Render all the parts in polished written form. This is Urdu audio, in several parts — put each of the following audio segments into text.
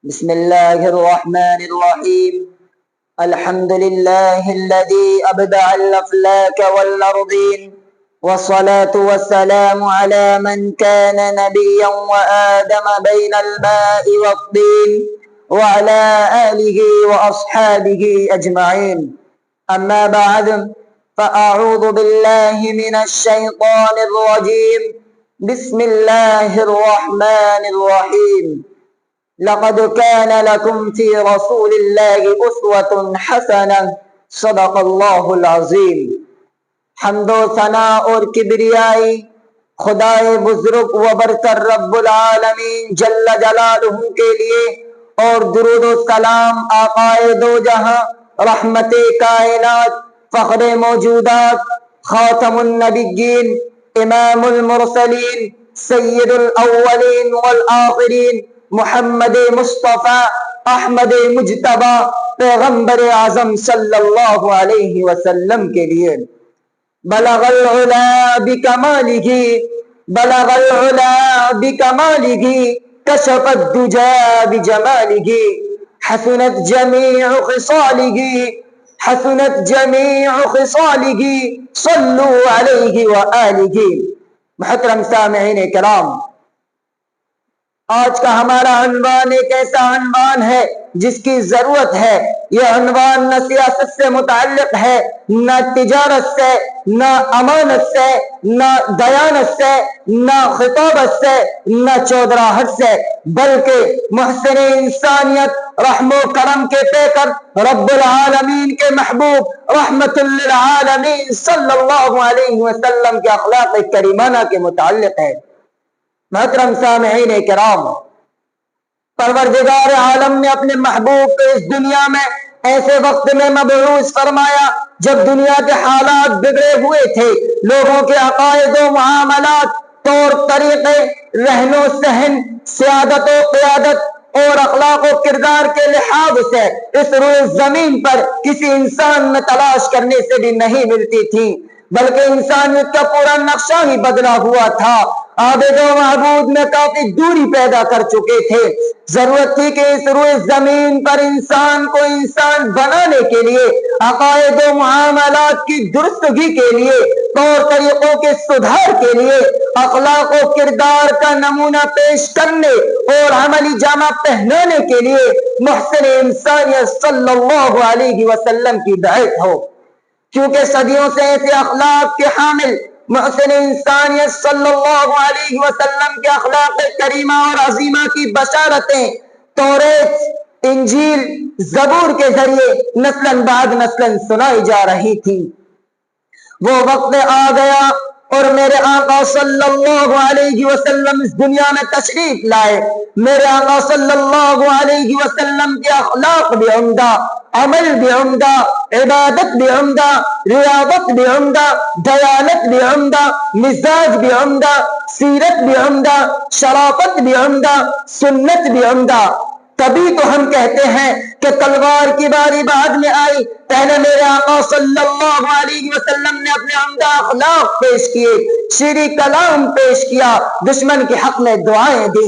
بسم الله الرحمن الرحيم. الحمد لله الذي أبدع الأفلاك والأرضين، والصلاة والسلام على من كان نبيا وآدم بين الماء والطين، وعلى آله وأصحابه أجمعين. أما بعد، فأعوذ بالله من الشيطان الرجيم. بسم الله الرحمن الرحيم. لقد كان لكم في رسول الله أسوة حسنة. صدق اللہ العظیم. حمد و ثنا اور کبریائی خدائے بزرگ و برتر رب العالمین جل جلالہ کے لیے، اور درود و سلام آقائے دو جہاں، رحمت کائنات، فخر موجودات، خاتم النبیین، امام المرسلین، سید الاولین والآخرین، محمد مصطفیٰ احمد مجتبی پیغمبر اعظم صلی اللہ علیہ وسلم کے لیے، بلغ العلا بکمالہ، بلغ العلا بکمالہ، کشف الدجا بجمالہ، حسنت جمیع خصالہ، حسنت جمیع خصالہ، صلو علیہ وآلہ. محترم سامعین کرام، آج کا ہمارا عنوان ایک ایسا عنوان ہے جس کی ضرورت ہے. یہ عنوان نہ سیاست سے متعلق ہے، نہ تجارت سے، نہ امانت سے، نہ دیانت سے، نہ خطابت سے، نہ چودراہٹ سے، بلکہ محسن انسانیت، رحم و کرم کے پیکر، رب العالمین کے محبوب، رحمت للعالمین صلی اللہ علیہ وسلم کے اخلاق کریمانہ کے متعلق ہے. محترم سامعین کرام، پروردگار عالم نے اپنے محبوب کو اس دنیا میں ایسے وقت میں مبعوث فرمایا جب دنیا کے حالات بگڑے ہوئے تھے. لوگوں کے عقائد و معاملات، طور طریقے، رہن و سہن، سیادت و قیادت اور اخلاق و کردار کے لحاظ سے اس روئے زمین پر کسی انسان میں تلاش کرنے سے بھی نہیں ملتی تھی، بلکہ انسانیت کا پورا نقشہ ہی بدلا ہوا تھا. عابد و معبود میں کافی دوری پیدا کر چکے تھے. ضرورت تھی کہ اس روئے زمین پر انسان کو انسان بنانے کے لیے، عقائد و معاملات کی درستگی کے لیے، طور طریقوں کے سدھار کے لیے، اخلاق و کردار کا نمونہ پیش کرنے اور عملی جامہ پہنانے کے لیے محسن انسانیت صلی اللہ علیہ وسلم کی دعوت ہو. کیونکہ صدیوں سے ایسے اخلاق کے حامل محسن انسانیت صلی اللہ علیہ وسلم کے اخلاق کریمہ اور عظیمہ کی بشارتیں توریت، انجیل، زبور کے ذریعے نسلاً بعد نسلاً سنائی جا رہی تھی. وہ وقت آ گیا اور میرے آقا صلی اللہ علیہ وسلم اس دنیا میں تشریف لائے. میرے آقا صلی اللہ علیہ وسلم کے اخلاق بھی عمدہ، عمل بھی عمدہ، عبادت بھی عمدہ، ریاضت بھی عمدہ، دیانت بھی عمدہ، مزاج بھی عمدہ، سیرت بھی عمدہ، شرافت بھی عمدہ، سنت بھی عمدہ. تبھی تو ہم کہتے ہیں کہ تلوار کی باری بعد میں آئی. پہلے میرے آقا صلی اللہ علیہ وسلم نے اپنے عمدہ اخلاق پیش کیے، شیریں کلام پیش کیا، دشمن کے حق میں دعائیں دی.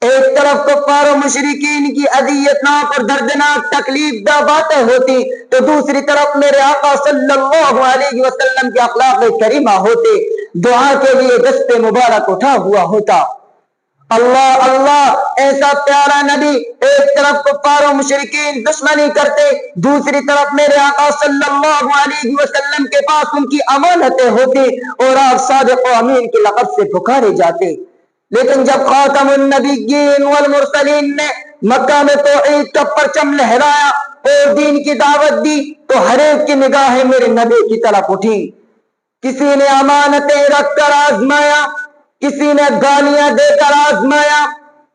ایک طرف کفار و مشرکین کی اذیتناک اور دردناک تکلیف دہ باتیں ہوتی، تو دوسری طرف میرے آقا صلی اللہ علیہ وسلم کے اخلاق کریمہ ہوتے. دعا کے لیے دست مبارک اٹھا ہوا ہوتا. اللہ اللہ، ایسا پیارا نبی. ایک طرف کفار و مشرکین دشمنی کرتے، دوسری طرف میرے آقا صلی اللہ علیہ وسلم کے پاس ان کی امانتیں ہوتی اور آپ صادق و امین کے لقب سے پکارے جاتے. لیکن جب خاتم النبیین والمرسلین نے مکہ میں توحید کا پرچم لہرایا اور دین کی دعوت دی، تو ہر ایک کی نگاہیں میرے نبی کی طرف اٹھی. کسی نے امانتیں رکھ کر آزمایا، کسی نے گالیاں دے کر آزمایا،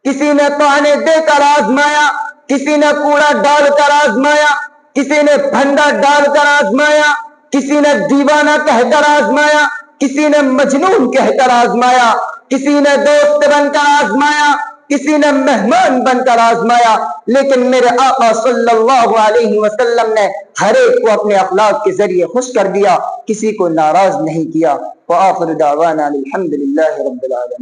کسی نے طعنے دے کر آزمایا، کسی نے کوڑا ڈال کر آزمایا، کسی نے بھنڈا ڈال کر آزمایا، کسی نے دیوانہ کہہ کر آزمایا، کسی نے مجنون کہہ کر آزمایا، کسی نے دوست بن کر آزمایا، کسی نے مہمان بن کر آزمایا. لیکن میرے آقا صلی اللہ علیہ وسلم نے ہر ایک کو اپنے اخلاق کے ذریعے خوش کر دیا، کسی کو ناراض نہیں کیا. وآخر دعوانا الحمدللہ رب العالمین.